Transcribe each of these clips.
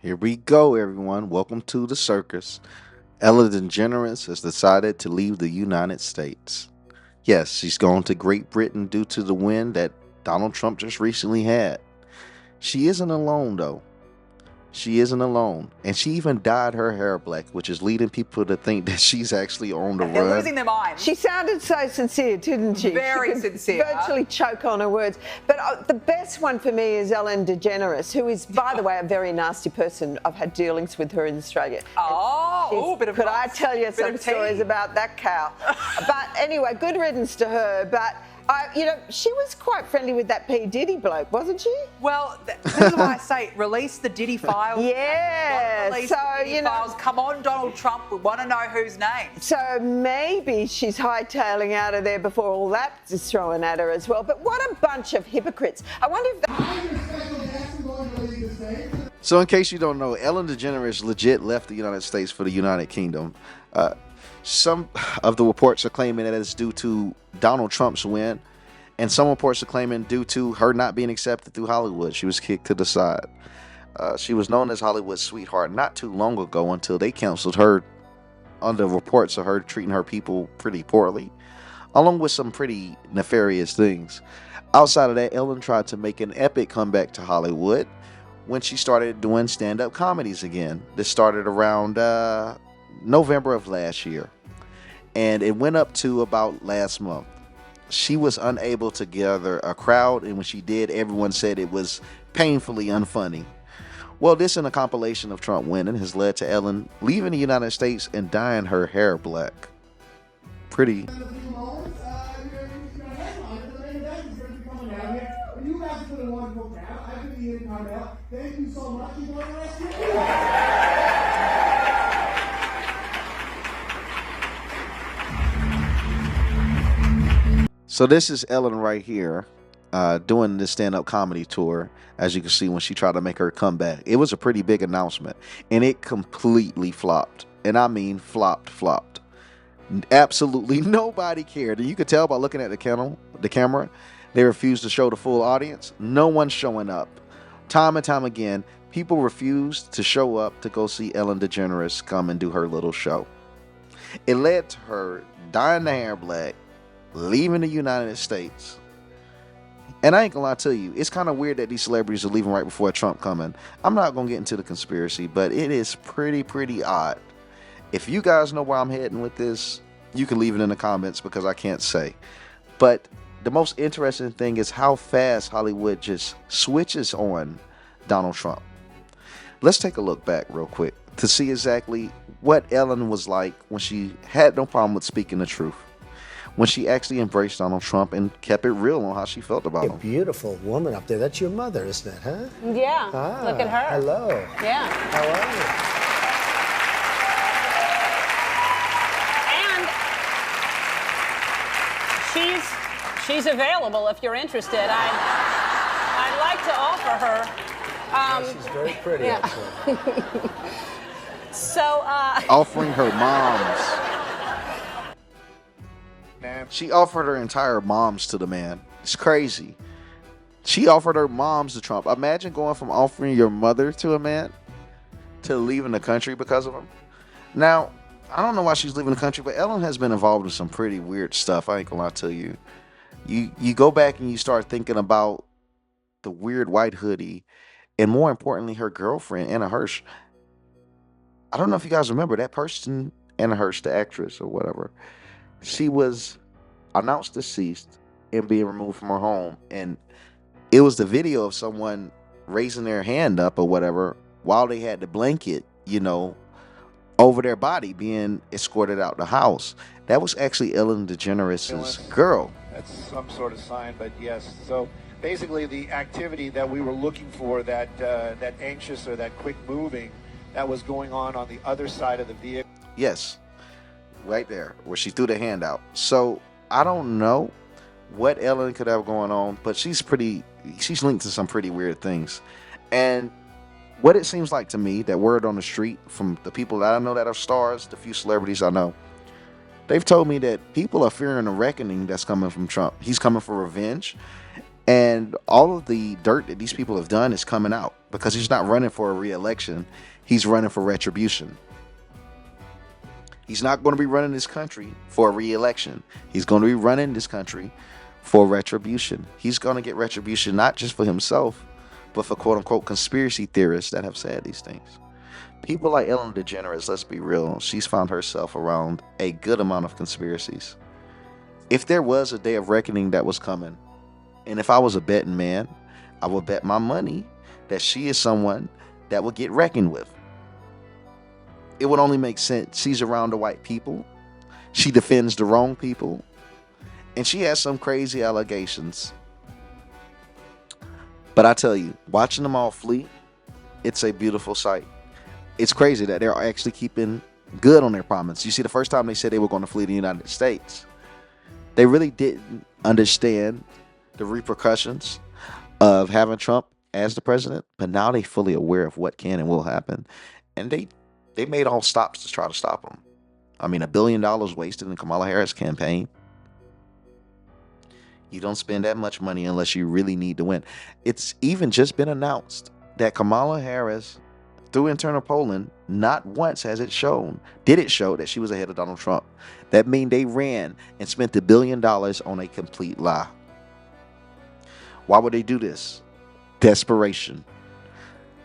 Here we go, everyone. Welcome to the circus. Ellen DeGeneres has decided to leave the United States. Yes, she's gone to Great Britain due to the win that Donald Trump just recently had. She isn't alone, though. She isn't alone. And she even dyed her hair black, which is leading people to think that she's actually on the They're run. losing their minds. She sounded so sincere, didn't she? Very She could sincere. Virtually choke on her words. But the best one for me is Ellen DeGeneres, who is, by the way, a very nasty person. I've had dealings with her in Australia. Bit of Could I goss, tell you bit some of tea. stories about that cow? But anyway, good riddance to her. But she was quite friendly with that P. Diddy bloke, wasn't she? Well, this is why I say release the Diddy files. Yeah, Release so, the Diddy files. Come on, Donald Trump. We want to know whose name. So maybe she's hightailing out of there before all that is thrown at her as well. But what a bunch of hypocrites. I wonder if So, in case you don't know, Ellen DeGeneres legit left the United States for the United Kingdom. Some of the reports are claiming that it's due to Donald Trump's win, and some reports are claiming due to her not being accepted through Hollywood. She was kicked to the side. She was known as Hollywood's sweetheart not too long ago until they canceled her under reports of her treating her people pretty poorly, along with some pretty nefarious things. Outside of that, Ellen tried to make an epic comeback to Hollywood when she started doing stand-up comedies again. This started around November of last year, and it went up to about last month. She was unable to gather a crowd, and when she did, everyone said it was painfully unfunny. Well, this and a compilation of Trump winning has led to Ellen leaving the United States and dyeing her hair black. Pretty. Thank you so much. So this is Ellen right here, doing this stand-up comedy tour. As you can see, when she tried to make her comeback, it was a pretty big announcement, and it completely flopped. And I mean flopped. Absolutely nobody cared, and you could tell by looking at the camera, they refused to show the full audience. No one's showing up. Time and time again, people refused to show up to go see Ellen DeGeneres come and do her little show. It led to her dyeing the hair black, leaving the United States. And I ain't gonna lie to you, it's kind of weird that these celebrities are leaving right before Trump coming. I'm not gonna get into the conspiracy, but it is pretty odd. If you guys know where I'm heading with this, you can leave it in the comments because I can't say. But the most interesting thing is how fast Hollywood just switches on Donald Trump. Let's take a look back real quick to see exactly what Ellen was like when she had no problem with speaking the truth, when she actually embraced Donald Trump and kept it real on how she felt about A him. beautiful woman up there. That's your mother, isn't it, huh? Yeah, Ah, look at her. Hello. Yeah. How are you? And she's available if you're interested. I'd like to offer her. She's very pretty, yeah. actually. So, Offering her moms. She offered her entire moms to the man. It's crazy. She offered her moms to Trump. Imagine going from offering your mother to a man to leaving the country because of him. Now, I don't know why she's leaving the country, but Ellen has been involved in some pretty weird stuff. I ain't gonna lie to you. You go back and you start thinking about the weird white hoodie, and more importantly, her girlfriend, Anna Hirsch. I don't know if you guys remember that person, Anna Hirsch, the actress or whatever. She was announced deceased and being removed from her home. And it was the video of someone raising their hand up or whatever while they had the blanket, over their body being escorted out the house. That was actually Ellen DeGeneres' girl. That's some sort of sign, but yes. So basically the activity that we were looking for, that anxious or that quick moving, that was going on the other side of the vehicle. Yes, right there, where she threw the hand out. So I don't know what Ellen could have going on, but she's linked to some pretty weird things. And what it seems like to me, that word on the street from the people that I know that are stars, the few celebrities I know, they've told me that people are fearing a reckoning that's coming from Trump. He's coming for revenge. And all of the dirt that these people have done is coming out because he's not running for a re-election. He's running for retribution. He's not going to be running this country for a re-election. He's going to be running this country for retribution. He's going to get retribution not just for himself, but for quote-unquote conspiracy theorists that have said these things. People like Ellen DeGeneres, let's be real, she's found herself around a good amount of conspiracies. If there was a day of reckoning that was coming, and if I was a betting man, I would bet my money that she is someone that will get reckoned with. It would only make sense. She's around the white people. She defends the wrong people. And she has some crazy allegations. But I tell you, watching them all flee, it's a beautiful sight. It's crazy that they're actually keeping good on their promise. You see, the first time they said they were going to flee the United States, they really didn't understand the repercussions of having Trump as the president. But now they're fully aware of what can and will happen. And they made all stops to try to stop him. I mean, $1 billion wasted in Kamala Harris' campaign. You don't spend that much money unless you really need to win. It's even just been announced that Kamala Harris, through internal polling, not once did it show that she was ahead of Donald Trump. That means they ran and spent $1 billion on a complete lie. Why would they do this? Desperation.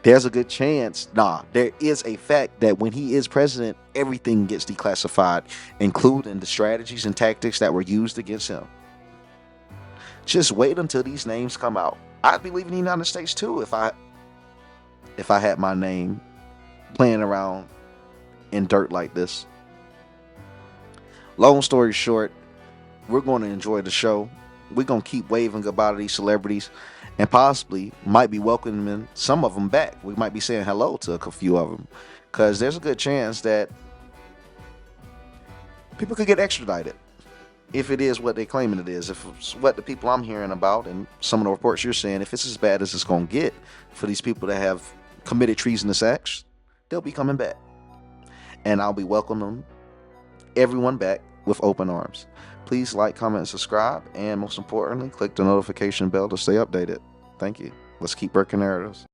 There's a good chance, there is a fact that when he is president, everything gets declassified, including the strategies and tactics that were used against him. Just wait until these names come out. I'd be leaving the United States too if I had my name playing around in dirt like this. Long story short, we're going to enjoy the show. We're going to keep waving goodbye to these celebrities and possibly might be welcoming some of them back. We might be saying hello to a few of them because there's a good chance that people could get extradited if it is what they're claiming it is. If it's what the people I'm hearing about and some of the reports you're saying, if it's as bad as it's going to get for these people that have committed treasonous acts, they'll be coming back. And I'll be welcoming everyone back with open arms. Please like, comment, and subscribe. And most importantly, click the notification bell to stay updated. Thank you. Let's keep breaking narratives.